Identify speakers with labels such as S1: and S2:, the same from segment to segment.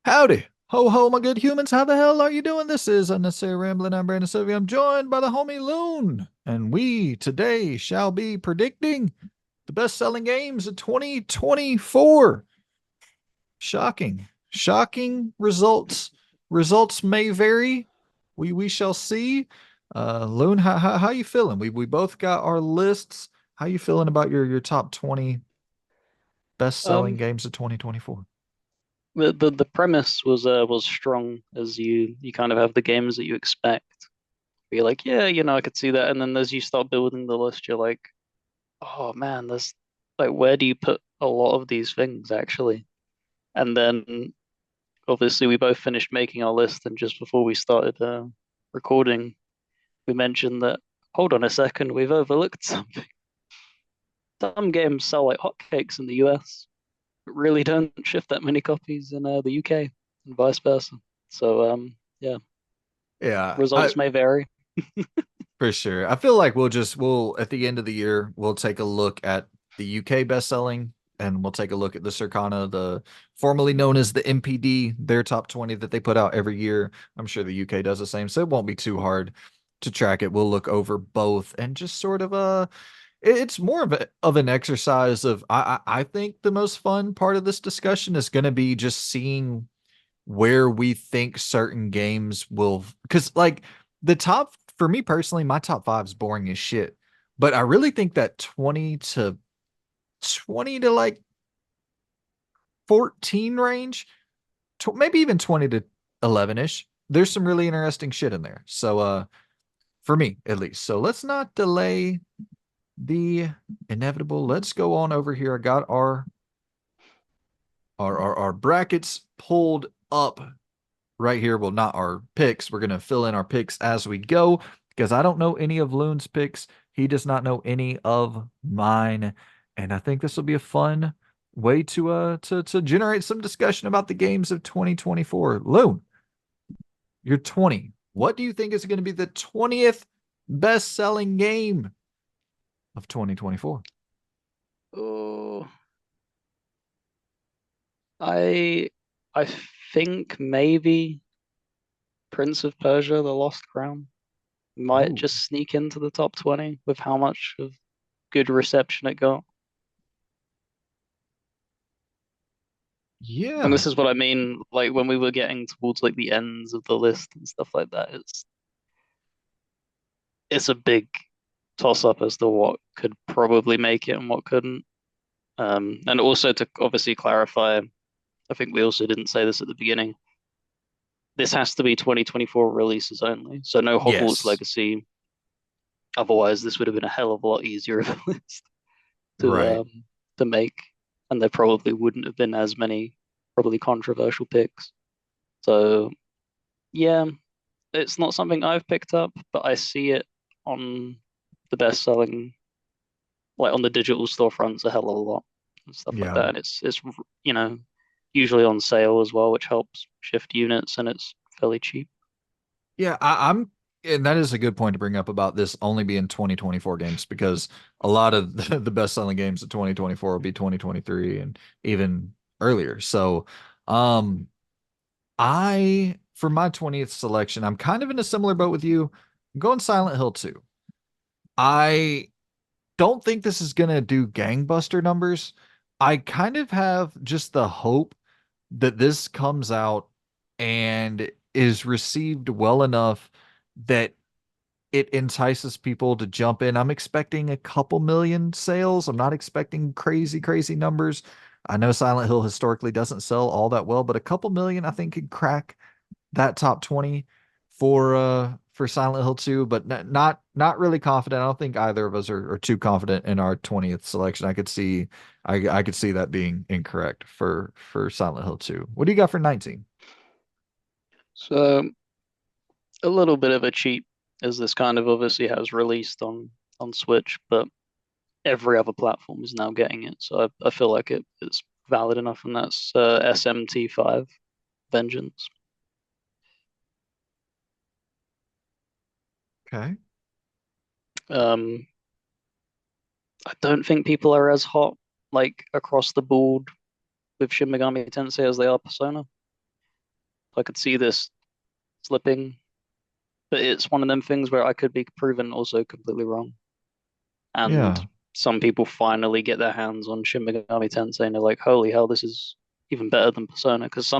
S1: Howdy. Ho ho, my good humans. How the hell are you doing? This is Unnecessary Rambling. I'm Brandon Sylvia. I'm joined by the homie Loon. And we today shall be predicting the best-selling games of 2024. Shocking. Shocking results. Results may vary. We shall see. Loon, how you feeling? We both got our lists. How you feeling about your top 20 best-selling
S2: Um,
S1: games of 2024?
S2: the premise was strong as you kind of have the games that you expect. You're like, yeah, I could see that. And then as you start building the list, you're like, oh man, there's like, where do you put a lot of these things actually? And then obviously we both finished making our list, and just before we started recording, we mentioned that, hold on a second, we've overlooked something. Some games sell like hotcakes in the US, but really don't ship that many copies in the UK, and vice versa. So yeah.
S1: Yeah,
S2: Results may vary.
S1: for sure. I feel like we'll at the end of the year we'll take a look at the UK best-selling and we'll take a look at the Circana, the formerly known as the MPD, their top 20 that they put out every year. I'm sure the UK does the same, so it won't be too hard to track it. We'll look over both and just sort of it's more of an exercise of I think the most fun part of this discussion is going to be just seeing where we think certain games will, because like the top for me personally, my top five is boring as shit. But I really think that 20 to like 14 range, maybe even 20 to 11ish. There's some really interesting shit in there. So for me at least. So let's not delay the inevitable. Let's go on over here. I got our brackets pulled up right here. Well, not our picks. We're going to fill in our picks as we go because I don't know any of Loon's picks. He does not know any of mine. And I think this will be a fun way to generate some discussion about the games of 2024. Loon, you're 20. What do you think is going to be the 20th best-selling game of 2024?
S2: Oh, I I think maybe Prince of Persia: The Lost Crown might
S1: Ooh.
S2: just sneak into the top 20 with how much of good reception it got. And
S1: Yeah.
S2: this is what I mean, like when we were getting towards like the ends of the list and stuff like that, it's a big toss up as to what could probably make it and what couldn't. And also to obviously clarify, I think we also didn't say this at the beginning. This has to be 2024 releases only. So no Hogwarts
S1: Yes.
S2: Legacy. Otherwise, this would have been a hell of a lot easier of a list to
S1: Right.
S2: to make, and there probably wouldn't have been as many probably controversial picks. So yeah, it's not something I've picked up, but I see it on the best selling, like on the digital storefronts, a hell of a lot and stuff like
S1: Yeah.
S2: that. And it's you know usually on sale as well, which helps shift units, and it's fairly cheap.
S1: Yeah, I'm, and that is a good point to bring up about this only being 2024 games because a lot of the best-selling games of 2024 will be 2023 and even earlier. So, um, for my 20th selection, I'm kind of in a similar boat with you. I'm going Silent Hill 2. I don't think this is gonna do gangbuster numbers. I kind of have just the hope that this comes out and is received well enough that it entices people to jump in. I'm expecting a couple million sales. I'm not expecting crazy, crazy numbers. I know Silent Hill historically doesn't sell all that well, but a couple million I think could crack that top 20 for Silent Hill 2, but not really confident. I don't think either of us are too confident in our 20th selection. I could see that being incorrect for Silent Hill 2. What do you got for 19?
S2: So a little bit of a cheat, as this kind of obviously has released on Switch, but every other platform is now getting it. So I feel like it's valid enough, and that's SMT5 Vengeance.
S1: Okay.
S2: Um, I don't think people are as hot like across the board with Shin Megami Tensei as they are Persona. I could see this slipping, but it's one of them things where I could be proven also completely wrong. And
S1: Yeah.
S2: some people finally get their hands on Shin Megami Tensei and they're like, holy hell, this is even better than Persona. Because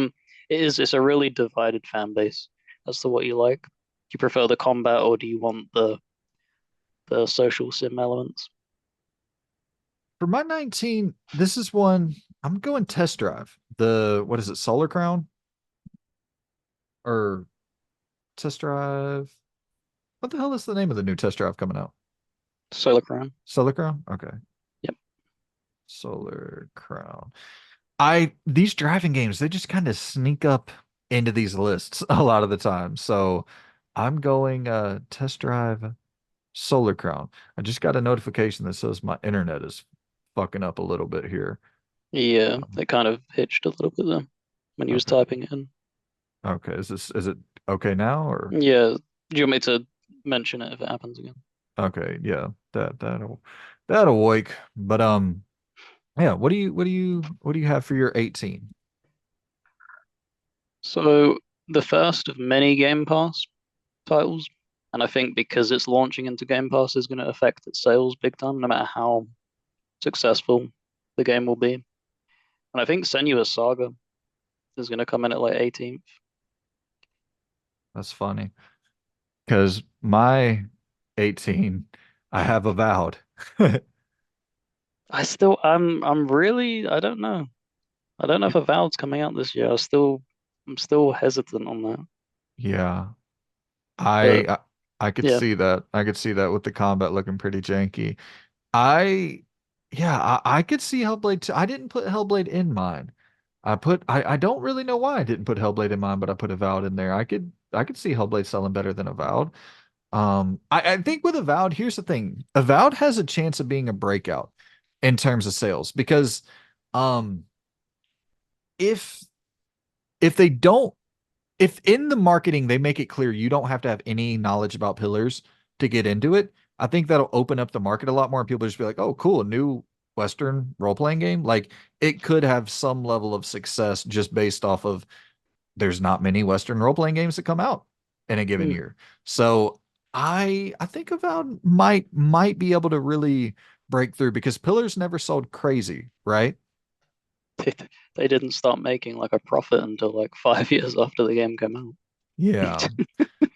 S2: it's a really divided fan base as to what you like. Do you prefer the combat or do you want the social sim elements?
S1: For my 19, this is one I'm going test drive. The what is it, Solar Crown? Or test drive? What the hell is the name of the new test drive coming out?
S2: Solar Crown.
S1: Solar Crown? Okay.
S2: Yep.
S1: Solar Crown. I these driving games, they just kind of sneak up into these lists a lot of the time. So I'm going test drive Solar Crown. I just got a notification that says my internet is fucking up a little bit here.
S2: Yeah, it kind of hitched a little bit there when he was
S1: Okay.
S2: typing it in.
S1: Okay. Is it okay now or
S2: Yeah. Do you want me to mention it if it happens again?
S1: okay, yeah. That'll wake. But yeah, what do you have for your 18?
S2: So the first of many Game Pass titles, and I think because it's launching into Game Pass is going to affect its sales big time, no matter how successful the game will be. And I think Senua's Saga is going to come in at like 18th.
S1: That's funny. Because my 18, I have Avowed.
S2: I'm really, I don't know. I don't know if Avowed's coming out this year. I'm still hesitant on that.
S1: Yeah.
S2: But
S1: I I could
S2: yeah,
S1: see that. I could see that with the combat looking pretty janky. I yeah, I could see Hellblade 2. I didn't put Hellblade in mine. I don't really know why I didn't put Hellblade in mine, but I put Avowed in there. I could see Hellblade selling better than Avowed. I think with Avowed, here's the thing. Avowed has a chance of being a breakout in terms of sales because um if if they don't if in the marketing they make it clear you don't have to have any knowledge about pillars to get into it, I think that'll open up the market a lot more and people just be like, "Oh, cool, a new Western role-playing game." Like it could have some level of success just based off of there's not many Western role-playing games that come out in a given
S2: hmm,
S1: year. So I think Avowed might be able to really break through because Pillars never sold crazy, right?
S2: they, they didn't start making like a profit until like 5 years after the game came out.
S1: Yeah.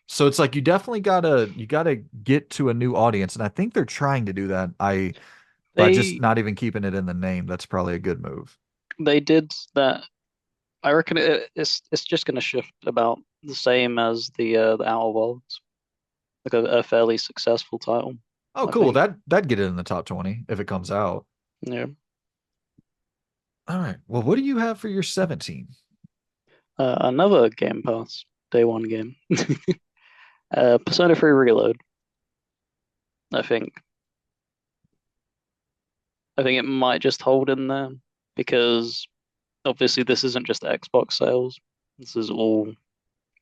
S1: So it's like you gotta get to a new audience, and I think they're trying to do that. By just
S2: They
S1: not even keeping it in the name, that's probably a good move.
S2: they did that. I reckon it's just going to shift about the same as the Outer Worlds, like a fairly successful title,
S1: Oh,
S2: I
S1: cool.
S2: think.
S1: That'd get it in the top 20 if it comes out.
S2: Yeah.
S1: All right. Well, what do you have for your 17?
S2: Another Game Pass day one game. Persona 3 Reload. I think I think it might just hold in there because obviously this isn't just Xbox sales. This is all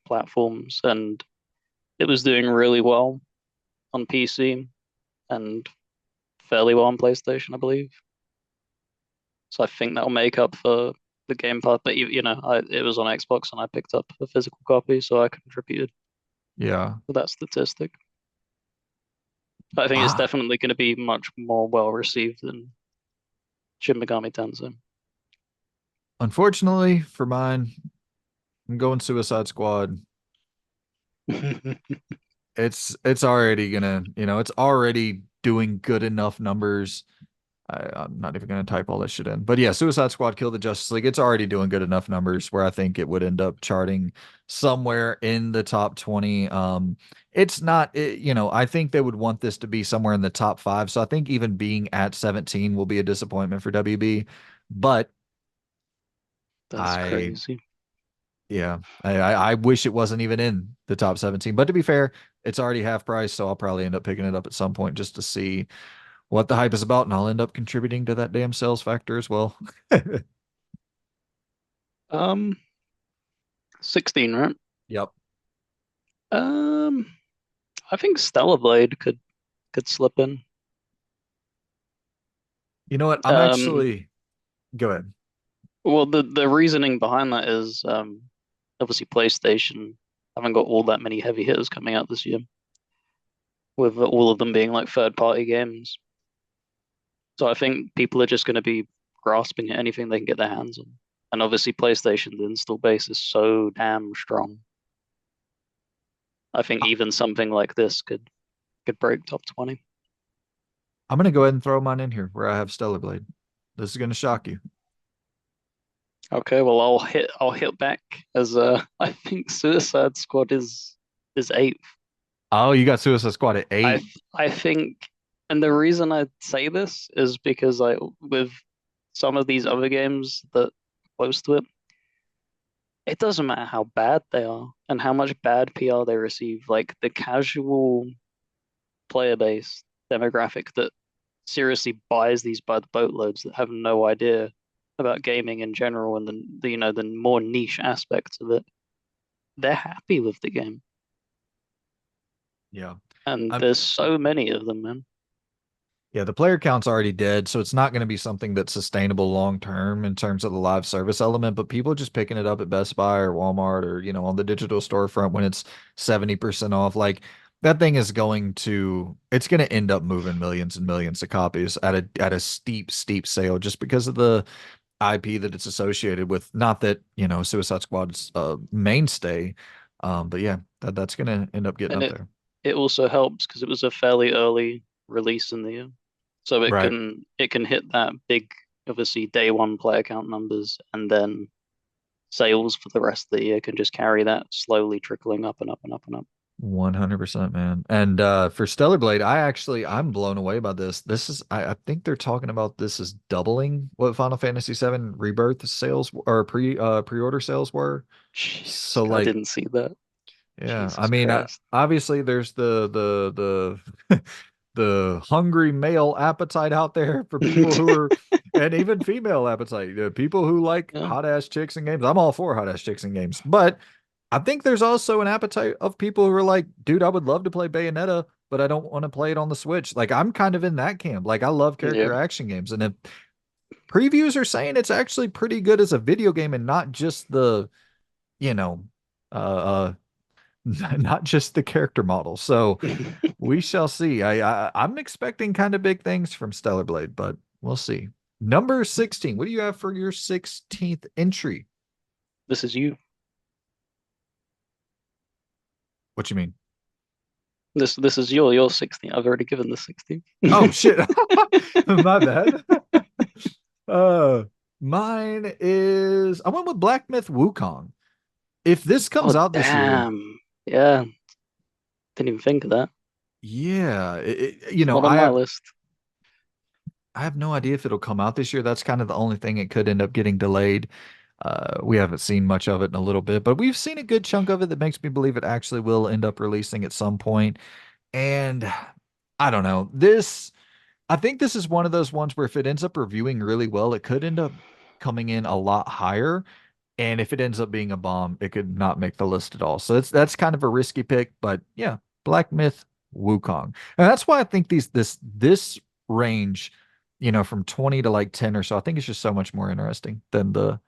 S2: platforms, and it was doing really well on PC and fairly well on PlayStation, I believe. So I think that'll make up for the Game Pass. But it was on Xbox and I picked up a physical copy, so I contributed
S1: Yeah.
S2: to that statistic. But I think it's
S1: Ah,
S2: definitely going to be much more well received than Shin Megami Tensei.
S1: unfortunately for mine, I'm going Suicide Squad. It's already it's already doing good enough numbers. I'm not even going to type all that shit in. But yeah, Suicide Squad killed the Justice League. It's already doing good enough numbers where I think it would end up charting somewhere in the top 20. It's not, I think they would want this to be somewhere in the top five. So I think even being at 17 will be a disappointment for WB. But
S2: That's
S1: I,
S2: crazy.
S1: yeah, I wish it wasn't even in the top 17. But to be fair, it's already half price. So I'll probably end up picking it up at some point just to see what the hype is about, and I'll end up contributing to that damn sales factor as well.
S2: Um, 16, right?
S1: Yep.
S2: Um, I think Stellar Blade could slip in.
S1: You know what? I'm
S2: Um,
S1: actually go ahead.
S2: well, the reasoning behind that is obviously PlayStation haven't got all that many heavy hitters coming out this year, with all of them being like third party games. So I think people are just going to be grasping at anything they can get their hands on. And obviously PlayStation's install base is so damn strong. I think even something like this could break top 20.
S1: I'm gonna go ahead and throw mine in here where I have Stellar Blade. This is gonna shock you.
S2: Okay, well I'll hit back as I think Suicide Squad is eighth.
S1: Oh, you got Suicide Squad at
S2: I
S1: 8.
S2: I think, and the reason I say this is because I with some of these other games that are close to it, it doesn't matter how bad they are and how much bad PR they receive. Like the casual player base demographic that seriously buys these by the boatloads that have no idea about gaming in general and the more niche aspects of it, they're happy with the game.
S1: Yeah.
S2: And
S1: I'm
S2: there's so many of them, man.
S1: Yeah, the player count's already dead, so it's not going to be something that's sustainable long term in terms of the live service element. But people just picking it up at Best Buy or Walmart or, on the digital storefront when it's 70% off, like that thing is it's going to end up moving millions and millions of copies at a steep, steep sale just because of the IP that it's associated with. Not that, Suicide Squad's mainstay. But yeah, that's going to end up getting
S2: And
S1: up
S2: it
S1: there.
S2: it also helps because it was a fairly early release in the year. So it
S1: Right.
S2: can hit that big, obviously day one player count numbers, and then sales for the rest of the year can just carry that slowly trickling up and up and up and up.
S1: 100%, man. And for Stellar Blade, I'm blown away by this. I think they're talking about this as doubling what Final Fantasy VII Rebirth sales or pre-order sales were.
S2: Jesus,
S1: So
S2: I
S1: like,
S2: didn't see that.
S1: yeah, I
S2: Jesus
S1: mean,
S2: Christ.
S1: obviously there's the the hungry male appetite out there for people who are, and even female appetite, people who like
S2: Yeah.
S1: hot ass chicks in games. I'm all for hot ass chicks in games, but I think there's also an appetite of people who are like, dude, I would love to play Bayonetta, but I don't want to play it on the Switch. Like I'm kind of in that camp. Like I love
S2: Yeah.
S1: character action games, and if previews are saying it's actually pretty good as a video game and not just the, you know, uh, not just the character model. So we shall see. I'm expecting kind of big things from Stellar Blade, but we'll see. Number 16. What do you have for your 16th entry?
S2: This is you.
S1: What you mean?
S2: This is your 16. I've already given the 16.
S1: Oh shit. My bad. Uh mine is I went with Black Myth Wukong. If this
S2: Oh
S1: comes out this year,
S2: damn. Yeah, didn't even think of that.
S1: yeah,
S2: It's not on my list.
S1: I have no idea if it'll come out this year. That's kind of the only thing it could end up getting delayed. We haven't seen much of it in a little bit, but we've seen a good chunk of it that makes me believe it actually will end up releasing at some point. And I don't know. I think this is one of those ones where if it ends up reviewing really well, it could end up coming in a lot higher. And if it ends up being a bomb, it could not make the list at all. So that's kind of a risky pick, but yeah, Black Myth Wukong. And that's why I think this range, from 20 to like 10 or so, I think it's just so much more interesting than the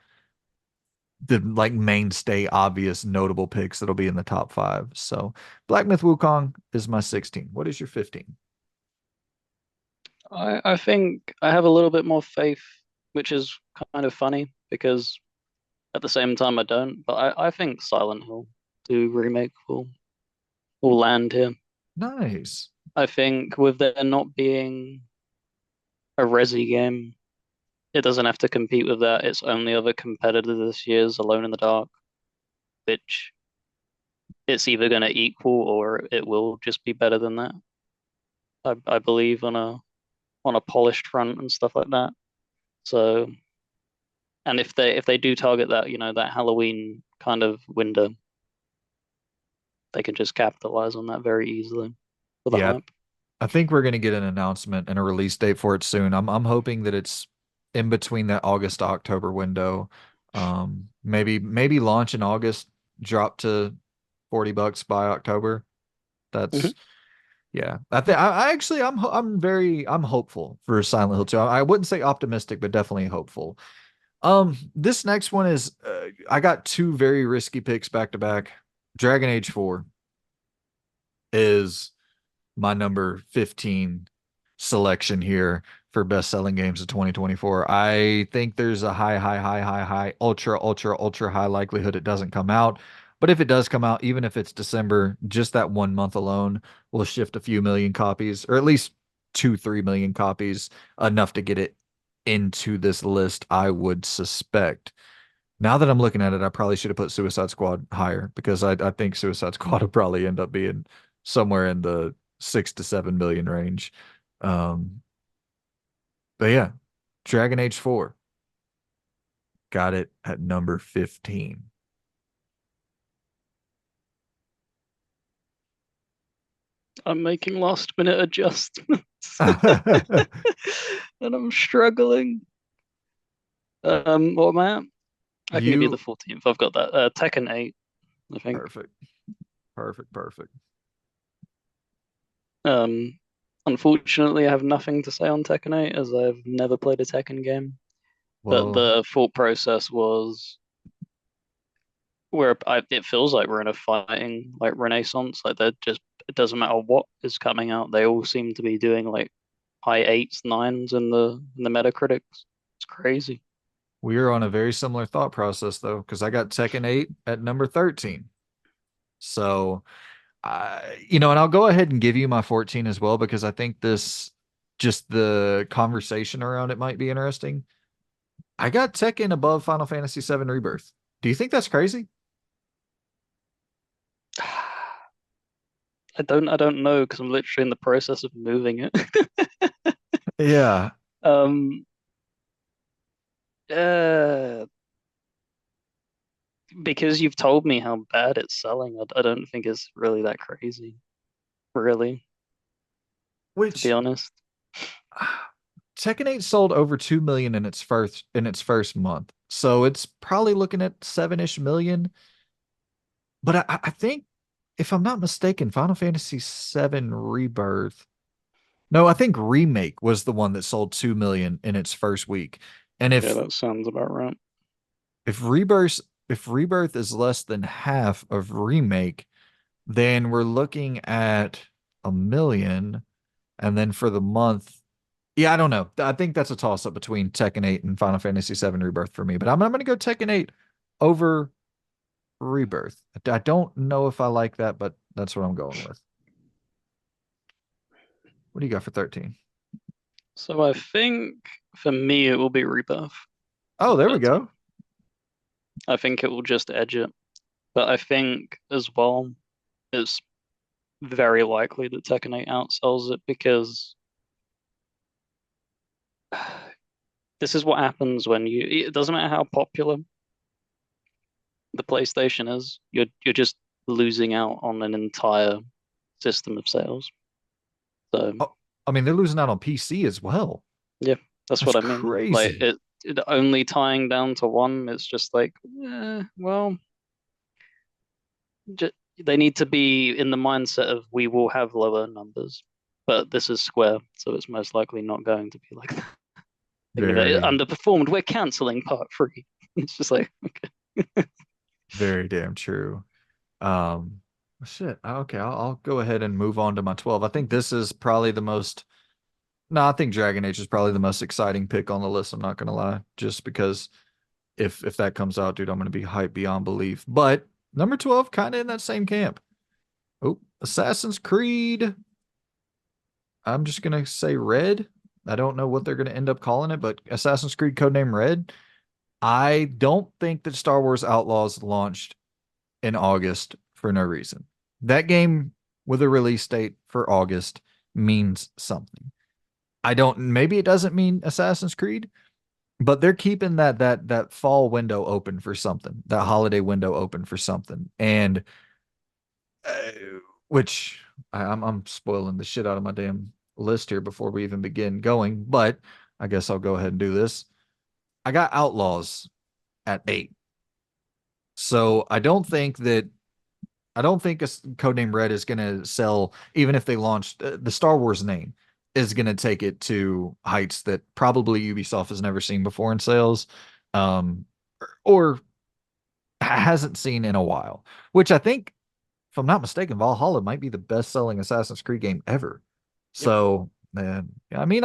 S1: like mainstay obvious notable picks that'll be in the top 5. So Black Myth Wukong is my 16. What is your 15?
S2: I think I have a little bit more faith, which is kind of funny because at the same time I don't. But I think Silent Hill 2 remake will land here.
S1: Nice.
S2: I think with there not being a Resi game, it doesn't have to compete with that. Its only other competitor this year is Alone in the Dark, which it's either going to equal or it will just be better than that. I believe on a polished front and stuff like that. So, and if they do target that, that Halloween kind of window, they can just capitalize on that very easily for the
S1: Yeah,
S2: hype.
S1: I think we're going to get an announcement and a release date for it soon. I'm hoping that it's in between that August to October window. Maybe launch in August, drop to $40 by October.
S2: Mhm.
S1: That's Yeah. I actually I'm hopeful for Silent Hill 2. I wouldn't say optimistic, but definitely hopeful. This next one is I got two very risky picks back to back. Dragon Age 4 is my number 15 selection here for best selling games of 2024. I think there's a high, ultra high likelihood it doesn't come out. But if it does come out, even if it's December, just that 1 month alone will shift a few million copies, or at least 2, 3 million copies, enough to get it into this list, I would suspect. Now that I'm looking at it, I probably should have put Suicide Squad higher because I think Suicide Squad will probably end up being somewhere in the 6 to 7 million range. Um, but yeah, Dragon Age 4 got it at number 15.
S2: I'm making last minute adjustments and I'm struggling. What am I at? I can give you the
S1: You
S2: 14th. I've got that. Tekken 8, I think.
S1: perfect. Perfect.
S2: Um, Unfortunately, I have nothing to say on Tekken 8 as I've never played a Tekken game. But
S1: Well,
S2: the thought process was it feels like we're in a fighting like renaissance. Like they're just it doesn't matter what is coming out, they all seem to be doing like high eights, nines in the Metacritics. It's crazy.
S1: we are on a very similar thought process though, because I got Tekken 8 at number 13. So and I'll go ahead and give you my 14 as well because I think just the conversation around it might be interesting. I got Tekken above Final Fantasy VII Rebirth. Do you think that's crazy?
S2: I don't know because I'm literally in the process of moving it.
S1: Yeah.
S2: Um, uh, because you've told me how bad it's selling, I don't think it's really that crazy, really, to be
S1: Which
S2: honest.
S1: Tekken 8 sold over 2 million in its first month. So it's probably looking at 7-ish million. But I think if I'm not mistaken, Final Fantasy VII Rebirth. No, I think Remake was the one that sold 2 million in its first week. And
S2: Yeah, that sounds about right.
S1: if Rebirth is less than half of Remake, then we're looking at a million. And then for the month, yeah, I don't know. I think that's a toss up between Tekken 8 and Final Fantasy VII Rebirth for me. But I'm going to go Tekken 8 over Rebirth. I don't know if I like that, but that's what I'm going with. What do you got for 13?
S2: So I think for me it will be Rebirth
S1: Oh,
S2: at
S1: there we
S2: 13.
S1: go.
S2: I think it will just edge it. But I think as well, it's very likely that Tekken 8 outsells it because this is what happens when it doesn't matter how popular the PlayStation is, you're just losing out on an entire system of sales. So
S1: Oh, I mean, they're losing out on PC as well.
S2: yeah, that's
S1: That's
S2: what I mean. Like
S1: crazy.
S2: it only tying down to one, it's just like, well, j they need to be in the mindset of we will have lower numbers, but this is Square, so it's most likely not going to be like that. They're gonna be like, it
S1: Very,
S2: underperformed. We're canceling part three. It's just like, okay.
S1: very damn true. Um, shit. Okay, I'll go ahead and move on to my 12. I think this is probably the most. No, I think Dragon Age is probably the most exciting pick on the list. I'm not gonna lie, just because if that comes out, dude, I'm gonna be hyped beyond belief. But number 12, kind of in that same camp. Oh, Assassin's Creed. I'm just gonna say Red. I don't know what they're gonna end up calling it, but Assassin's Creed codename Red. I don't think that Star Wars Outlaws launched in August for no reason. That game with a release date for August means something. I don't maybe it doesn't mean Assassin's Creed, but they're keeping that fall window open for something, that holiday window open for something. And uh, which I'm spoiling the shit out of my damn list here before we even begin going, but I guess I'll go ahead and do this. I got Outlaws at 8. So I don't think a codename Red is going to sell, even if they launched the Star Wars name, is going to take it to heights that probably Ubisoft has never seen before in sales. or hasn't seen in a while. Which I think, if I'm not mistaken, Valhalla might be the best-selling Assassin's Creed game ever.
S2: Yep.
S1: So, man, I mean,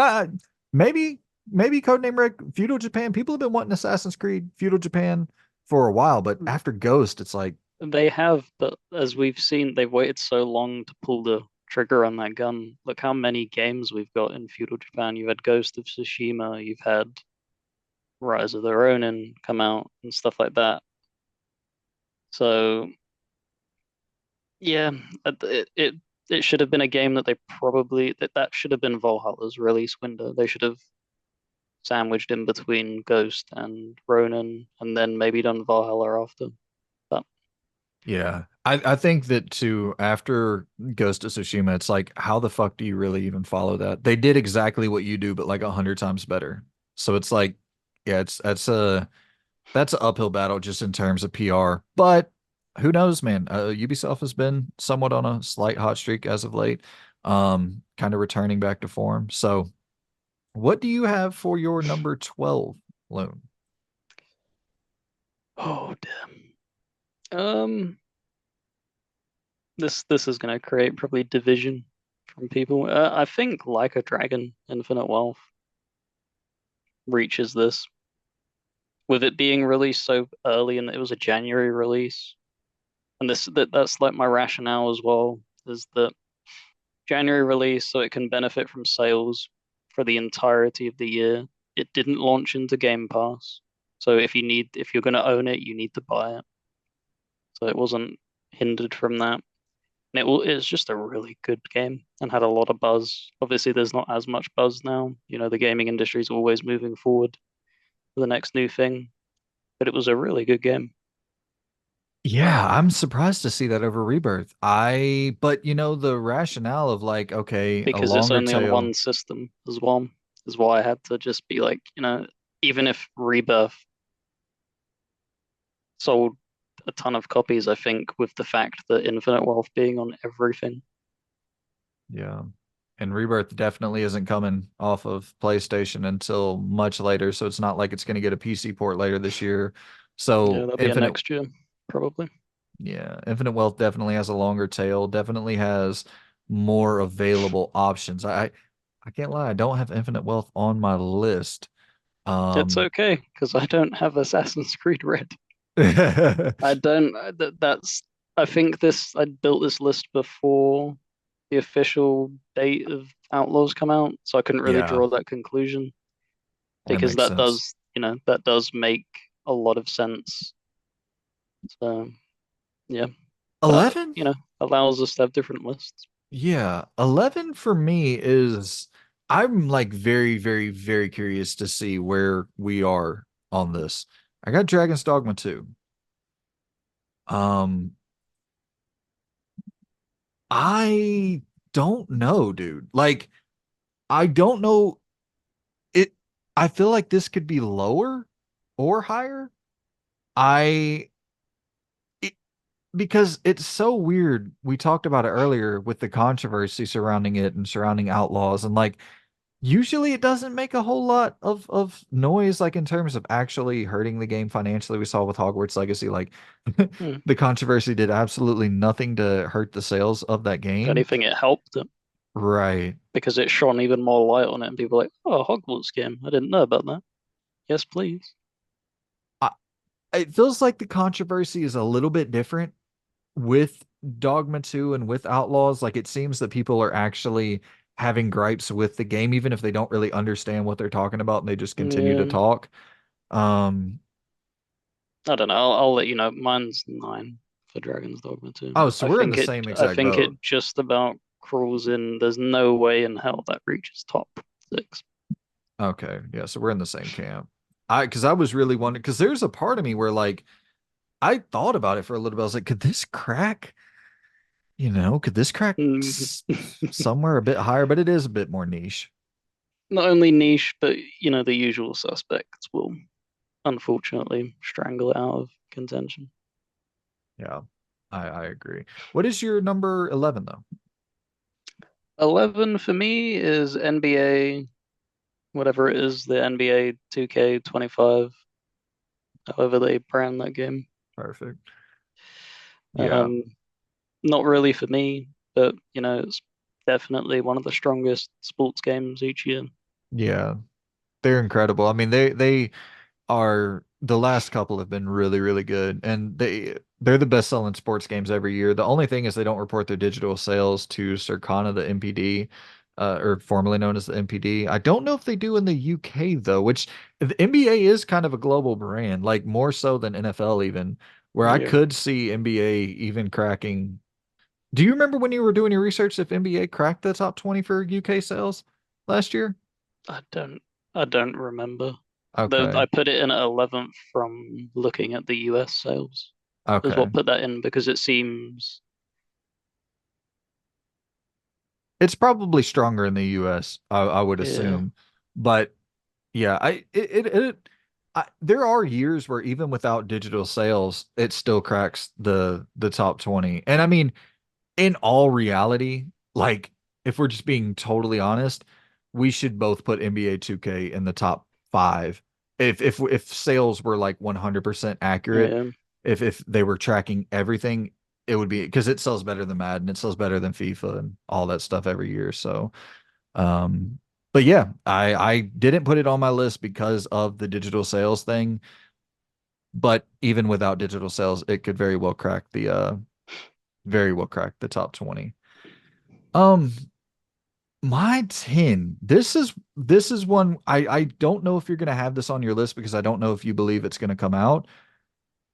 S1: maybe Codename Red Feudal Japan. People have been wanting Assassin's Creed Feudal Japan for a while, but after Ghost, it's like,
S2: They have, but as we've seen, they've waited so long to pull the trigger on that gun. Look how many games we've got in feudal Japan. You've had Ghost of Tsushima, you've had Rise of the Ronin come out and stuff like that. So yeah, it should have been a game that they probably that should have been Valhalla's release window. They should have sandwiched in between Ghost and Ronin, and then maybe done Valhalla after. But
S1: yeah, I think that too, after Ghost of Tsushima, it's like, how the fuck do you really even follow that? They did exactly what you do, but like 100 times better. So it's like, yeah, that's an uphill battle just in terms of PR. But who knows, man? Ubisoft has been somewhat on a slight hot streak as of late, kind of returning back to form. So, what do you have for your number 12, Lone?
S2: oh damn. This is gonna create probably division from people. I think Like a Dragon Infinite Wealth reaches this with it being released so early, and it was a January release. And that's like my rationale as well, is that January release so it can benefit from sales for the entirety of the year. It didn't launch into Game Pass. So if you're gonna own it, you need to buy it. So it wasn't hindered from that. And it's just a really good game and had a lot of buzz. Obviously, there's not as much buzz now. You know, the gaming industry is always moving forward for the next new thing, but it was a really good game.
S1: Yeah, I'm surprised to see that over Rebirth. But the rationale of like, okay, a
S2: Because it's
S1: longer
S2: only on
S1: tail.
S2: one system as well, is why I had to just be like, even if Rebirth sold a ton of copies, I think with the fact that Infinite Wealth being on everything.
S1: Yeah. And Rebirth definitely isn't coming off of PlayStation until much later, so it's not like it's going to get a PC port later this year.
S2: Yeah,
S1: So
S2: that'll be a next year, probably.
S1: Yeah, Infinite Wealth definitely has a longer tail, definitely has more available options. I can't lie, I don't have Infinite Wealth on my list.
S2: It's
S1: Um
S2: okay, because I don't have Assassin's Creed Red.
S1: yeah,
S2: I don't. That's. I think I built this list before the official date of Outlaws come out, so I couldn't really
S1: that
S2: draw that conclusion because
S1: makes sense.
S2: that does make a lot of sense. So yeah, but
S1: 11?
S2: allows us to have different lists.
S1: Yeah, 11 for me is, I'm like very, very, very curious to see where we are on this. I got Dragon's Dogma 2. Um I don't know, dude. Like, I don't know it. I feel like this could be lower or higher. I it, because it's so weird. We talked about it earlier with the controversy surrounding it and surrounding Outlaws, and like usually it doesn't make a whole lot of noise, like in terms of actually hurting the game financially. We saw with Hogwarts Legacy, like
S2: Hmm.
S1: the controversy did absolutely nothing to hurt the sales of that
S2: If
S1: game.
S2: anything, it helped it
S1: Right.
S2: because it shone even more light on it, and people were like, "Oh, Hogwarts game! I didn't know about that." Yes, please.
S1: I, it feels like the controversy is a little bit different with Dogma 2 and with Outlaws. Like, it seems that people are actually having gripes with the game, even if they don't really understand what they're talking about and they just continue to
S2: Yeah,
S1: talk. Um,
S2: I don't know. I'll let you know. Mine's 9 for Dragon's Dogma 2.
S1: oh, so we're in the same
S2: I
S1: exact
S2: think
S1: boat.
S2: it just about crawls in. There's no way in hell that reaches top 6.
S1: Okay, yeah, so we're in the same camp. Because I was really wondering, because there's a part of me where like I thought about it for a little bit. I was like, could this crack? Could this crack
S2: Mm.
S1: somewhere a bit higher? But it is a bit more niche.
S2: Not only niche, but the usual suspects will unfortunately strangle it out of contention.
S1: Yeah, I agree. What is your number 11 though?
S2: 11 for me is NBA, whatever it is, the NBA 2K25. however they brand that game.
S1: Perfect. Yeah.
S2: Um, Not really for me, but it's definitely one of the strongest sports games each year.
S1: Yeah. They're incredible. I mean, they are the last couple have been really, really good, and they're the best selling sports games every year. The only thing is they don't report their digital sales to Circana, the MPD, or formerly known as the MPD. I don't know if they do in the UK though, which the NBA is kind of a global brand, like more so than NFL even, where I
S2: Yeah,
S1: could see NBA even cracking. Do you remember when you were doing your research if NBA cracked the top 20 for UK sales last year?
S2: I don't I don't remember.
S1: Okay.
S2: I put it in at 11th from looking at the US sales. Is
S1: Okay.
S2: what put that in because it seems
S1: It's probably stronger in the US, I would
S2: yeah
S1: assume. But yeah, there are years where even without digital sales, it still cracks the top 20. And I mean, in all reality, like if we're just being totally honest, we should both put NBA 2K in the top 5. If sales were like 100% accurate,
S2: yeah.
S1: if they were tracking everything, it would be because it sells better than Madden, it sells better than FIFA and all that stuff every year. So, um, but yeah, I didn't put it on my list because of the digital sales thing. But even without digital sales, it could very well crack the top 20. Um, my 10. This is one I don't know if you're gonna have this on your list because I don't know if you believe it's gonna come out.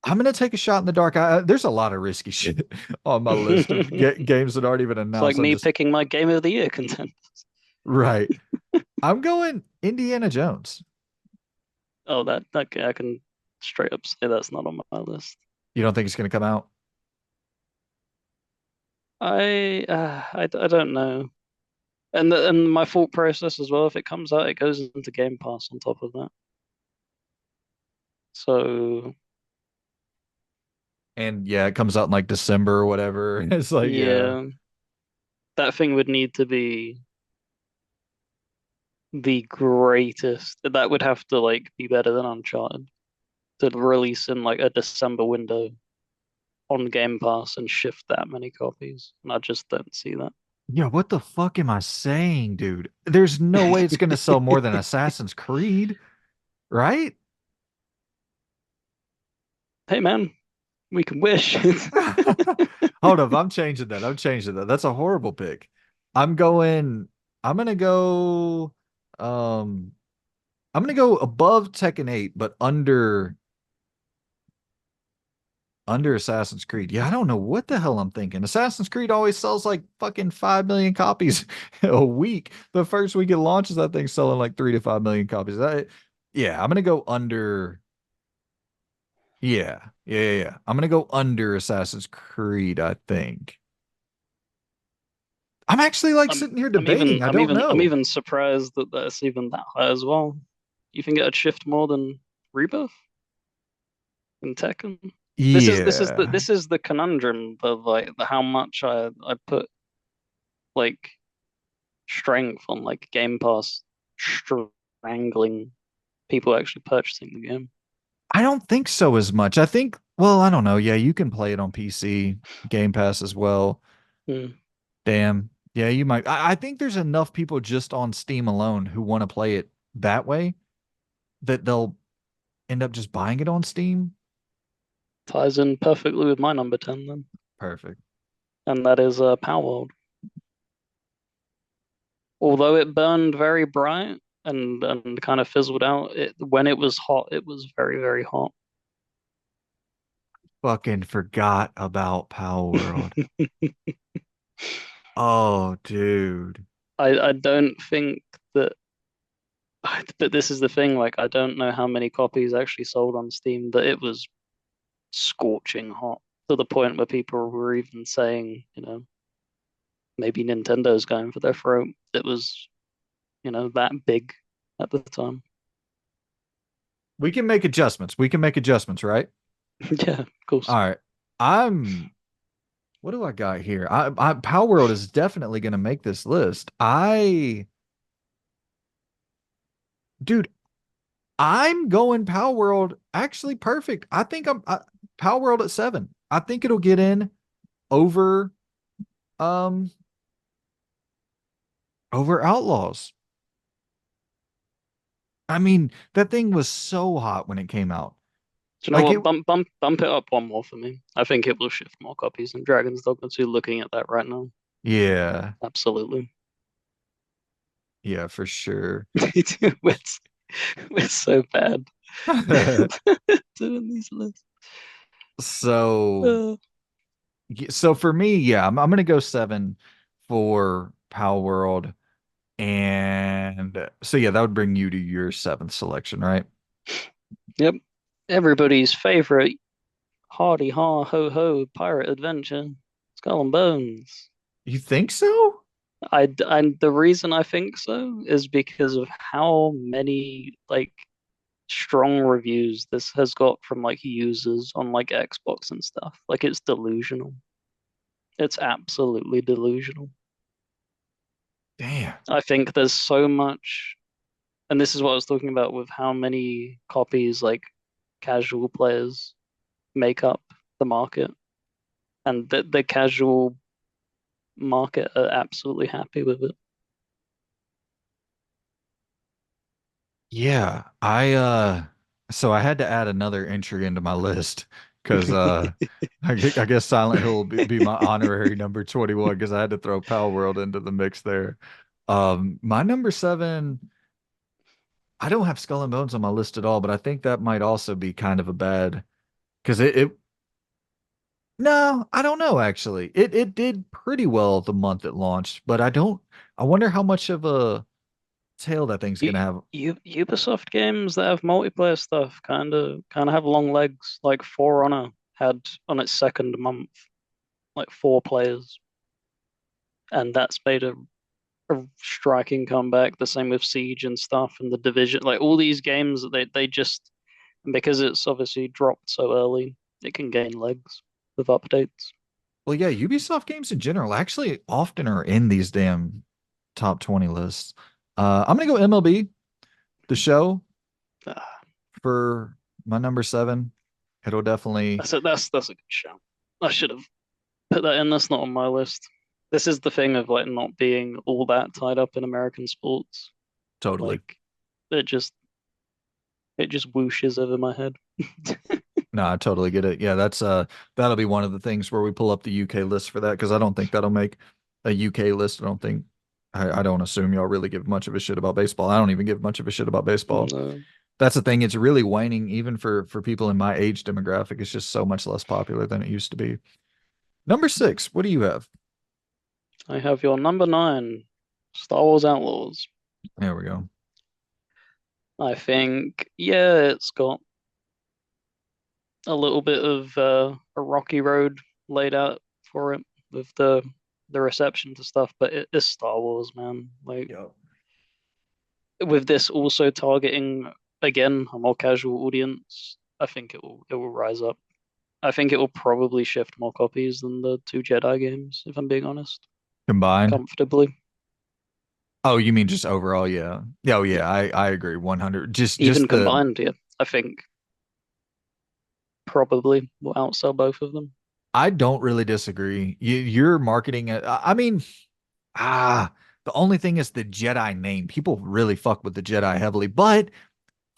S1: I'm gonna take a shot in the dark. There's a lot of risky shit on my list of
S2: It's
S1: games that aren't even
S2: like
S1: announced. I'm
S2: me
S1: just
S2: picking my game of the year content.
S1: right. I'm going Indiana Jones.
S2: Oh, that I can straight up say that's not on my list.
S1: You don't think it's gonna come out?
S2: I don't know. And my thought process as well, if it comes out, it goes into Game Pass on top of that. So
S1: And yeah, it comes out in like December or whatever. It's like, yeah.
S2: yeah, that thing would need to be the greatest. That would have to like be better than Uncharted to release in like a December window on Game Pass and shift that many copies. And I just don't see that.
S1: Yeah, what the fuck am I saying, dude? There's no way it's gonna sell more than Assassin's Creed, right?
S2: Hey man, we can wish.
S1: Hold up, I'm changing that. I'm changing that. That's a horrible pick. I'm going, I'm gonna go, um, I'm gonna go above Tekken 8, but under Assassin's Creed. Yeah, I don't know what the hell I'm thinking. Assassin's Creed always sells like fucking 5 million copies a week. The first week it launches, that thing's selling like 3 to 5 million copies. Yeah, I'm gonna go under. Yeah. I'm gonna go under Assassin's Creed, I think. I'm actually like
S2: I'm
S1: sitting here
S2: I'm even
S1: debating. I
S2: I'm
S1: don't
S2: even I'm
S1: know.
S2: even surprised that that's even that high as well. You think it'd shift more than Rebirth and Tekken?
S1: Yeah.
S2: This is the conundrum of like how much I put like strength on like Game Pass strangling people actually purchasing the game.
S1: I don't think so as much. I think, well, I don't know. Yeah, you can play it on PC, Game Pass as well.
S2: Hmm.
S1: Damn. Yeah, you might. I think there's enough people just on Steam alone who want to play it that way that they'll end up just buying it on Steam.
S2: Ties in perfectly with my number 10 then,
S1: Perfect.
S2: and that is Palworld. Although it burned very bright and kind of fizzled out, when it was hot, it was very, very hot.
S1: Fucking forgot about Power World. Oh, dude.
S2: I don't think that, but this is the thing, like, I don't know how many copies actually sold on Steam, that it was scorching hot to the point where people were even saying, maybe Nintendo's going for their throat. It was, that big at the time.
S1: We can make adjustments. We can make adjustments, right?
S2: Yeah, of course.
S1: All right. I'm what do I got here? Power World is definitely gonna make this list. Dude, I'm going Power World actually perfect. I think Power World at 7. I think it'll get in over um over Outlaws. I mean, that thing was so hot when it came out.
S2: Do you know
S1: Like
S2: what?
S1: it,
S2: Bump it up one more for me. I think it will shift more copies than Dragon's Dogma 2 looking at that right now.
S1: yeah,
S2: Absolutely.
S1: yeah, for sure.
S2: We're, we're so bad doing these lists.
S1: So,
S2: Uh,
S1: so for me, yeah, I'm gonna go 7 for Power World, and so yeah, that would bring you to your seventh selection, right?
S2: yep. Everybody's favorite hardy ha ho ho pirate adventure, Skull and Bones.
S1: You think so?
S2: And the reason I think so is because of how many like strong reviews this has got from like users on like Xbox and stuff. Like it's delusional. It's absolutely delusional.
S1: Damn.
S2: I think there's so much, and this is what I was talking about with how many copies like casual players make up the market, and the casual market are absolutely happy with it.
S1: Yeah, so I had to add another entry into my list because I guess Silent Hill will be my honorary number 21 because I had to throw Pal World into the mix there. My number 7, I don't have Skull and Bones on my list at all, but I think that might also be kind of a bad because it no, I don't know actually. It did pretty well the month it launched, but I wonder how much of a tail that thing's gonna have.
S2: Ubisoft games that have multiplayer stuff kind of have long legs. Like For Honor had on its second month like 4 players, and that's made a striking comeback. The same with Siege and stuff, and the Division. Like all these games, they just because it's obviously dropped so early, it can gain legs with updates.
S1: Well, yeah, Ubisoft games in general actually often are in these damn top 20 lists. I'm gonna go MLB, the show,
S2: Ah,
S1: for my number 7. It'll definitely
S2: that's a good shout. I should have put that in. That's not on my list. This is the thing of like not being all that tied up in American sports.
S1: totally.
S2: Like it just it just whooshes over my head.
S1: No, I totally get it. Yeah, that'll be one of the things where we pull up the UK list for that because I don't think that'll make a UK list. I don't assume y'all really give much of a shit about baseball. I don't even give much of a shit about baseball.
S2: No,
S1: That's the thing. It's really waning even for people in my age demographic. It's just so much less popular than it used to be. Number 6, what do you have?
S2: I have your number 9, Star Wars Outlaws.
S1: There we go.
S2: I think yeah, it's got a little bit of a rocky road laid out for it with the reception to stuff, but it is Star Wars, man. Like
S1: Yep.
S2: with this also targeting again a more casual audience, I think it will rise up. I think it will probably shift more copies than the 2 Jedi games, if I'm being honest,
S1: Combined.
S2: comfortably.
S1: Oh, you mean just overall? Yeah. Yeah, oh,
S2: Yeah,
S1: yeah. I agree. 100.
S2: even
S1: Just the.
S2: combined, yeah, I think probably will outsell both of them.
S1: I don't really disagree. You're marketing it. I mean, ah, the only thing is the Jedi name. People really fuck with the Jedi heavily, but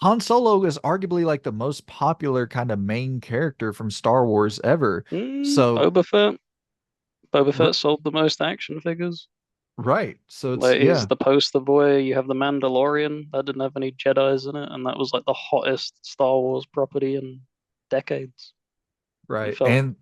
S1: Han Solo is arguably like the most popular kind of main character from Star Wars ever. So,
S2: Boba Fett. Boba
S1: r
S2: Fett sold the most action figures.
S1: right. So it's
S2: Like he's
S1: yeah,
S2: the poster boy. You have the Mandalorian that didn't have any Jedi's in it, and that was like the hottest Star Wars property in decades. It
S1: right.
S2: felt.
S1: And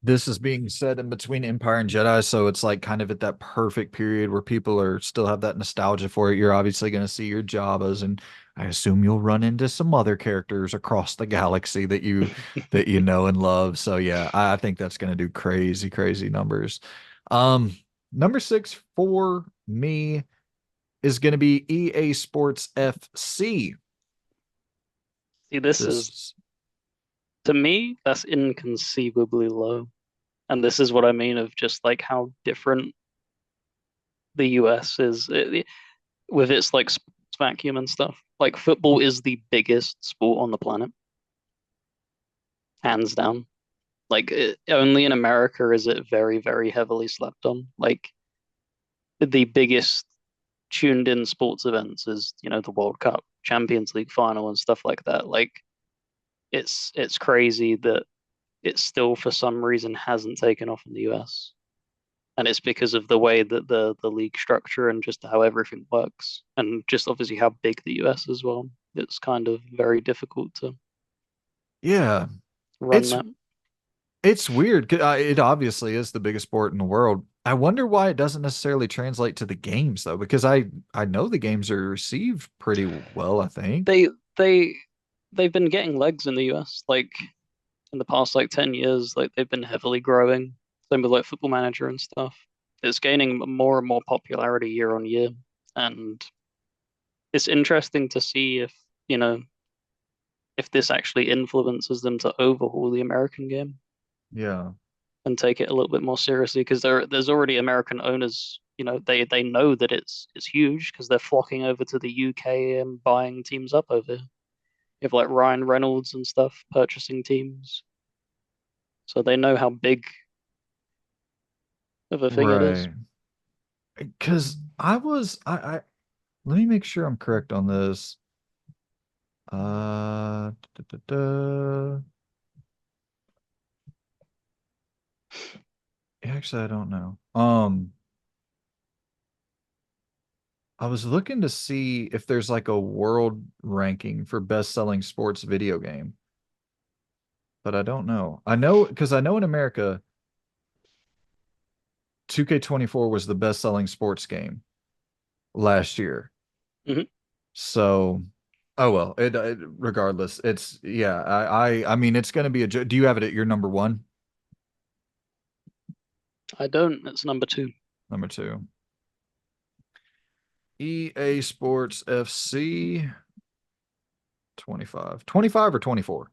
S1: this is being said in between Empire and Jedi, so it's like kind of at that perfect period where people are still have that nostalgia for it. You're obviously going to see your Jabbas, and I assume you'll run into some other characters across the galaxy that you know and love. So yeah, I think that's going to do crazy, crazy numbers. Um, Number 6 for me is going to be EA Sports FC.
S2: See, this is
S1: This
S2: to me that's inconceivably low, and this is what I mean of just like how different the US is with its like vacuum and stuff. Like football is the biggest sport on the planet, hands down. Only in America is it very, very heavily slept on. Like the biggest tuned in sports events is, the World Cup, Champions League final and stuff like that. Like it's crazy that it still for some reason hasn't taken off in the US. And it's because of the way that the league structure and just how everything works, and just obviously how big the US as well. It's kind of very difficult to
S1: Yeah,
S2: run
S1: it's
S2: that.
S1: it's weird. It obviously is the biggest sport in the world. I wonder why it doesn't necessarily translate to the games though, because I know the games are received pretty well, I think.
S2: They they they've been getting legs in the US, like in the past 10 years, like they've been heavily growing. Same with like Football Manager and stuff. It's gaining more and more popularity year on year. And it's interesting to see if this actually influences them to overhaul the American game
S1: Yeah.
S2: and take it a little bit more seriously, because there's already American owners, they know that it's huge because they're flocking over to the UK and buying teams up over here. You have like Ryan Reynolds and stuff purchasing teams. So they know how big of a thing it is.
S1: Right. Because I let me make sure I'm correct on this. Da, da, da. Actually, I don't know. I was looking to see if there's like a world ranking for best-selling sports video game, but I don't know. I know because I know in America, 2K24 was the best-selling sports game last year.
S2: Hmm.
S1: So, oh well, regardless, it's yeah. I mean, it's going to be a. Do you have it at your number one?
S2: I don't. It's number two.
S1: Number two. EA Sports FC 25. 25 or 24?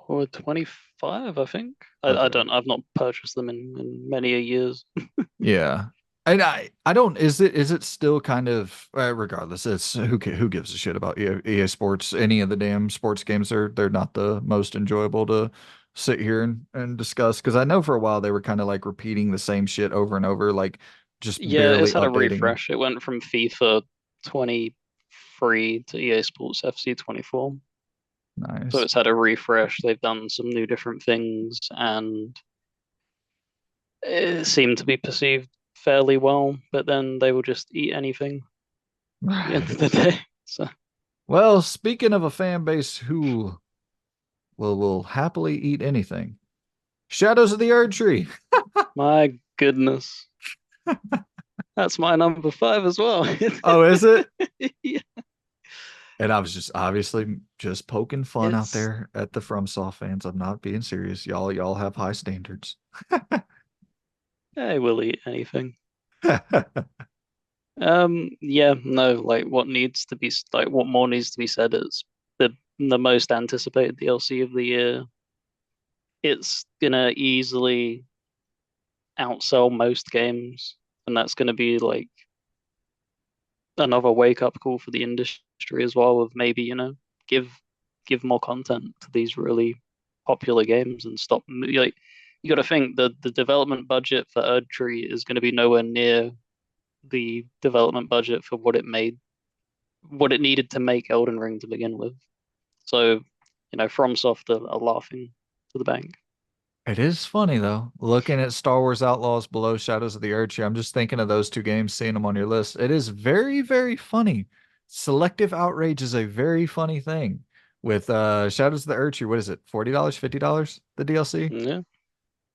S2: Or 25, I think. I
S1: Okay.
S2: don't. I've not purchased them in many a years.
S1: Yeah. And I don't is it still kind of regardless it's who gives a shit about EA Sports, any of the damn sports games, they're not the most enjoyable to sit here and discuss because I know for a while they were kind of like repeating the same shit over and over, like just
S2: Yeah,
S1: barely
S2: it's had a
S1: updating.
S2: refresh. It went from FIFA 23 to EA Sports FC 24. So
S1: Nice.
S2: it's had a refresh. They've done some new different things, and it seemed to be perceived fairly well. But then they will just eat anything at the end of
S1: Right.
S2: the day. So
S1: Well, speaking of a fan base who will happily eat anything, Shadows of the Erd Tree.
S2: my goodness, that's my number five as well.
S1: Oh, is it?
S2: Yeah,
S1: And I was just obviously just poking fun out
S2: it's
S1: there at the FromSoft fans. I'm not being serious. Y'all have high standards.
S2: I will eat anything. Yeah, no, like what more needs to be said is the most anticipated DLC of the year. It's gonna easily outsell most games, and that's gonna be like another wake up call for the industry as well, of maybe, give give more content to these really popular games and stop like you got to think the development budget for Erdtree is going to be nowhere near the development budget for what it needed to make Elden Ring to begin with. So, FromSoft are laughing to the bank.
S1: It is funny though, looking at Star Wars Outlaws below Shadows of the Erdtree. I'm just thinking of those two games, seeing them on your list. It is very, very funny. Selective outrage is a very funny thing. With Shadows of the Erdtree, what is it? $40, $50, the DLC?
S2: Yeah,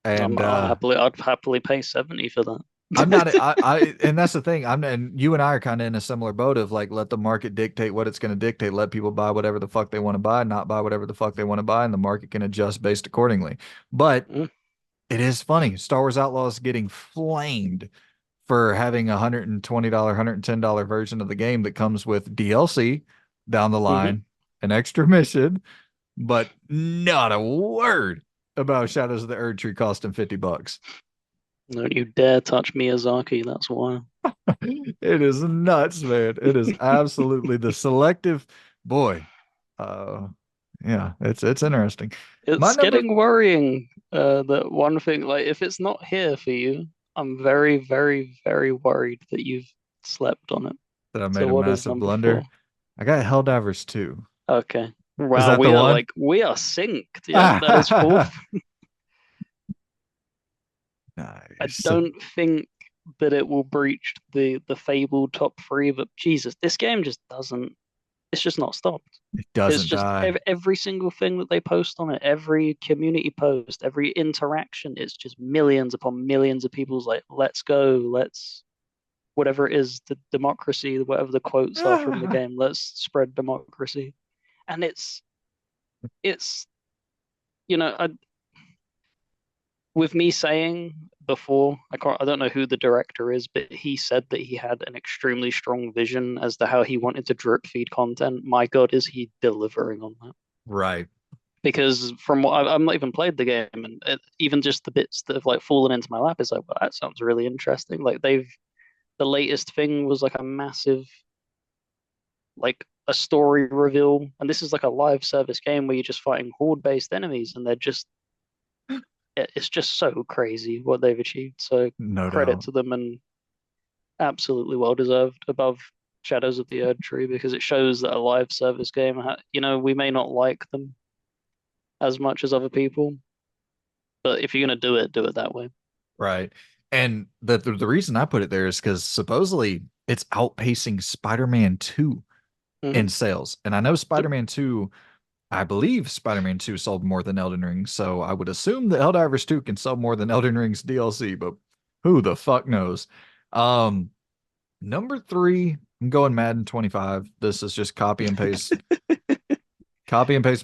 S1: And
S2: I'd happily pay 70 for
S1: I'm not,
S2: that.
S1: and that's the thing. And you and I are kind of in a similar boat of like, let the market dictate what it's going to dictate. Let people buy whatever the fuck they want to buy, not buy whatever the fuck they want to buy, and the market can adjust based accordingly. But
S2: Mm,
S1: it is funny. Star Wars Outlaws getting flamed for having $120, $110 version of the game that comes with DLC down the
S2: mhm.
S1: line, an extra mission, but not a word about Shadows of the Erd Tree costing $50.
S2: Don't you dare touch Miyazaki, that's why.
S1: It is nuts, man. It is absolutely the selective boy. Uh, yeah, it's interesting. My
S2: It's
S1: number
S2: getting worrying. That one thing, like if it's not here for you, I'm very, very, very worried that you've slept on it.
S1: that I
S2: So
S1: made a
S2: what is
S1: massive
S2: number four?
S1: blunder. I got Helldivers 2.
S2: Okay.
S1: Is
S2: Wow,
S1: that the one?
S2: we are synced. Yep, that is fourth. I
S1: Nice.
S2: don't think that it will breach the fabled top three, but Jesus, this game just doesn't. It's just not stopped.
S1: It
S2: It's
S1: doesn't
S2: just
S1: die.
S2: every single thing that they post on it, every community post, every interaction, it's just millions upon millions of people's like, let's go, let's whatever it is, the democracy, whatever the quotes are from the game, let's spread democracy. And it's you know, with me saying before, I don't know who the director is, but he said that he had an extremely strong vision as to how he wanted to drip feed content. My God, is he delivering on that?
S1: Right.
S2: Because from what I've not even played the game, and even just the bits that have like fallen into my lap is like, well, that sounds really interesting. Like the latest thing was like a massive, like a story reveal, and this is like a live service game where you're just fighting horde-based enemies, and they're just it's just so crazy what they've achieved. So
S1: No
S2: credit
S1: doubt.
S2: to them and absolutely well deserved above Shadows of the Erdtree because it shows that a live service game, we may not like them as much as other people, but if you're gonna do it that way.
S1: Right. And the reason I put it there is because supposedly it's outpacing Spider-Man 2
S2: Hmm.
S1: in sales. And I know Spider-Man 2, I believe Spider-Man 2 sold more than Elden Ring. So I would assume that Helldivers 2 can sell more than Elden Ring's DLC, but who the fuck knows? Um, Number three, I'm going Madden 25. This is just copy and paste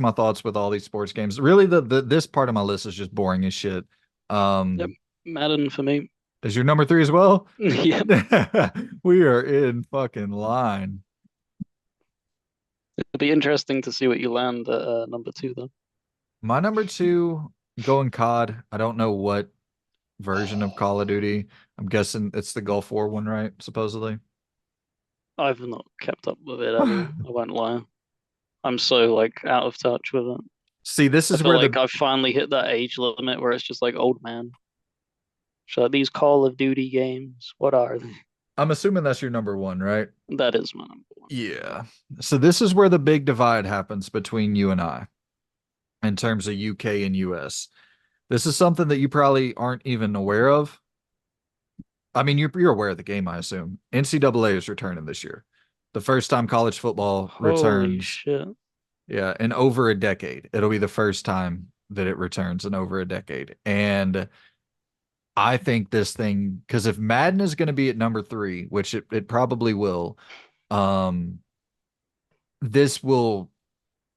S1: my thoughts with all these sports games. Really, the this part of my list is just boring as shit.
S2: Yep,
S1: Um,
S2: Madden for me.
S1: is your number three as well?
S2: Yep.
S1: We are in fucking line.
S2: It'll be interesting to see what you land at number two, though.
S1: My number two, going COD. I don't know what version of Call of Duty. I'm guessing it's the Gulf War one, right? Supposedly.
S2: I've not kept up with it at all. I won't lie. I'm so like out of touch with it.
S1: See, this
S2: I
S1: is
S2: feel
S1: where
S2: like
S1: the
S2: I've finally hit that age limit where it's just like old man. So these Call of Duty games, what are they?
S1: I'm assuming that's your number one, right?
S2: That is my number one.
S1: Yeah. So this is where the big divide happens between you and I in terms of UK and US. This is something that you probably aren't even aware of. I mean, you're aware of the game, I assume. NCAA is returning this year. The first time college football
S2: Holy
S1: returns,
S2: shit.
S1: yeah, in over a decade. It'll be the first time that it returns in over a decade. And I think this thing, because if Madden is going to be at number three, which it probably will, um, this will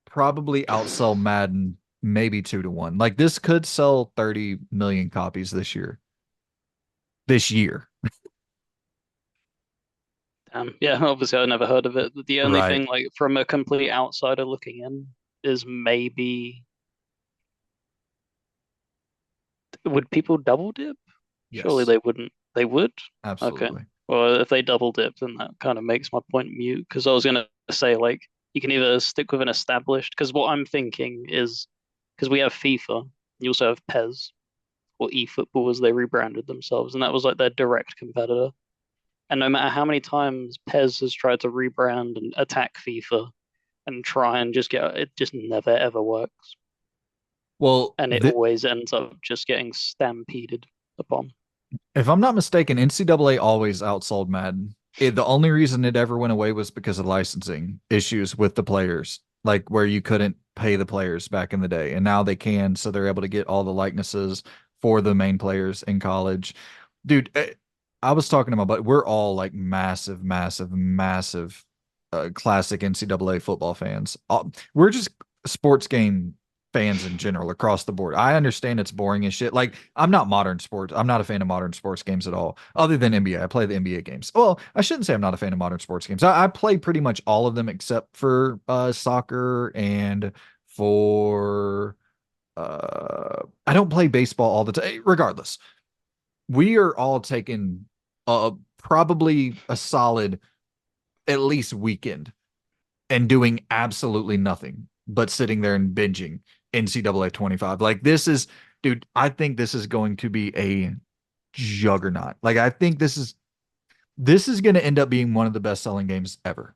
S1: probably outsell Madden maybe 2-1. Like this could sell 30 million copies this year. This year.
S2: Yeah, obviously I never heard of it. The only
S1: Right.
S2: thing, like from a complete outsider looking in, is maybe would people double dip? Surely
S1: Yes.
S2: they wouldn't. They would? Okay.
S1: Absolutely.
S2: Well, if they double dip, then that kind of makes my point mute. Because I was gonna say like you can either stick with an established. Because what I'm thinking is because we have FIFA, you also have PES or eFootball as they rebranded themselves, and that was like their direct competitor. And no matter how many times PES has tried to rebrand and attack FIFA and try and just get it, just never ever works,
S1: Well,
S2: and it always ends up just getting stampeded upon.
S1: if I'm not mistaken, NCAA always outsold Madden. The only reason it ever went away was because of licensing issues with the players, like where you couldn't pay the players back in the day, and now they can, so they're able to get all the likenesses for the main players in college. Dude, I was talking to my buddy. We're all like massive, massive, massive classic NCAA football fans. We're just sports game fans in general across the board. I understand it's boring as shit. Like I'm not modern sports. I'm not a fan of modern sports games at all, other than NBA. I play the NBA games. Well, I shouldn't say I'm not a fan of modern sports games. I play pretty much all of them except for soccer and for I don't play baseball all the time. Regardless, we are all taking probably a solid at least weekend and doing absolutely nothing but sitting there and binging NCAA 25. Like this is, dude, I think this is going to be a juggernaut. Like I think this is going to end up being one of the best selling games ever.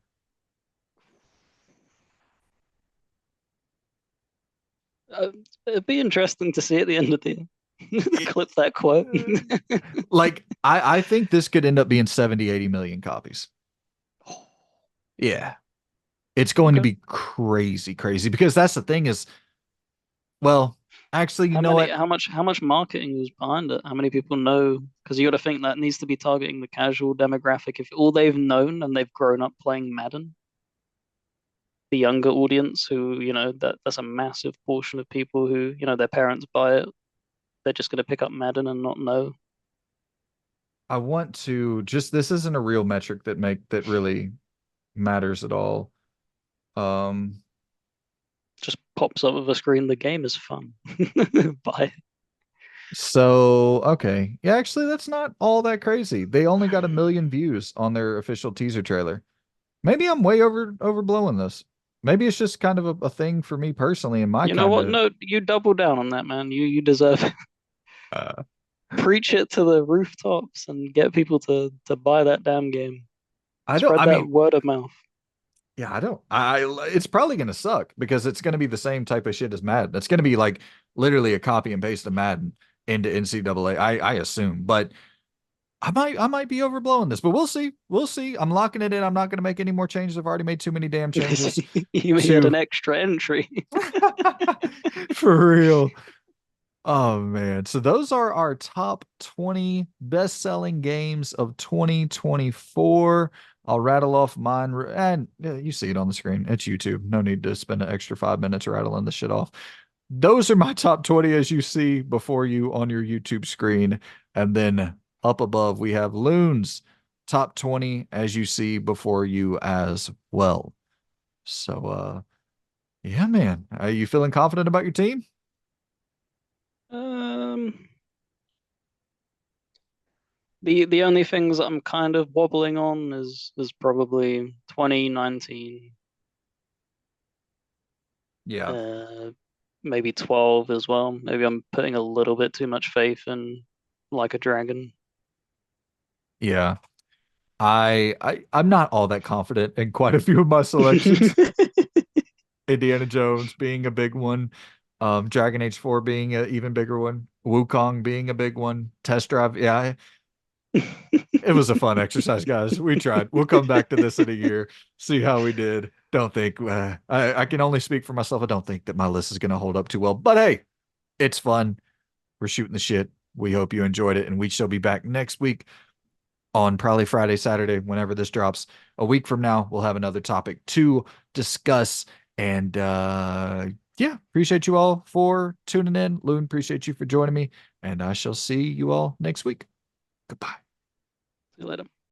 S2: Uh, it'd be interesting to see at the end of the
S1: It-
S2: clip that quote.
S1: like I think this could end up being 70, 80 million copies. Yeah. It's going to
S2: Okay.
S1: be crazy, crazy because that's the thing is, well, actually, you know what?
S2: How much marketing was behind it? How many people know? Because you got to think that needs to be targeting the casual demographic. If all they've known and they've grown up playing Madden, the younger audience who, that's a massive portion of people who, their parents buy it, they're just going to pick up Madden and not know.
S1: I want to just this isn't a real metric that really matters at all. Um,
S2: Just pops up with a screen. The game is fun. Buy
S1: so okay. Yeah, actually that's not all that crazy. They only got 1 million views on their official teaser trailer. Maybe I'm way overblowing this. Maybe it's just kind of a thing for me personally and my
S2: You know
S1: kind
S2: what?
S1: of
S2: No, you double down on that, man. You deserve it.
S1: uh
S2: Preach it to the rooftops and get people to buy that damn game.
S1: I don't
S2: Spread
S1: I
S2: that
S1: mean,
S2: word of mouth.
S1: yeah, I don't it's probably gonna suck because it's gonna be the same type of shit as Madden. It's gonna be like literally a copy and paste of Madden into NCAA, I assume. But I might be overblowing this, but we'll see. We'll see. I'm locking it in. I'm not going to make any more changes. I've already made too many damn changes
S2: You had
S1: to
S2: an extra entry.
S1: for real. Oh man. So those are our top 20 best-selling games of 2024. I'll rattle off mine and you see it on the screen. It's YouTube. No need to spend an extra 5 minutes rattling the shit off. Those are my top 20 as you see before you on your YouTube screen. And then up above, we have Loon's top 20 as you see before you as well. So, yeah, man. Are you feeling confident about your team?
S2: Um, the only things that I'm kind of wobbling on is probably 2019,
S1: Yeah.
S2: maybe 12 as well. Maybe I'm putting a little bit too much faith in Like a Dragon.
S1: Yeah. I'm not all that confident in quite a few of my selections. Indiana Jones being a big one, Dragon Age 4 being an even bigger one, Wukong being a big one, Test Drive. Yeah, it was a fun exercise, guys. We tried. We'll come back to this in a year, see how we did. Don't think I can only speak for myself. I don't think that my list is going to hold up too well, but hey, it's fun. We're shooting the shit. We hope you enjoyed it, and we shall be back next week on probably Friday, Saturday, whenever this drops. A week from now, we'll have another topic to discuss. And yeah, appreciate you all for tuning in. Loon, appreciate you for joining me. And I shall see you all next week. Goodbye.
S2: See you later.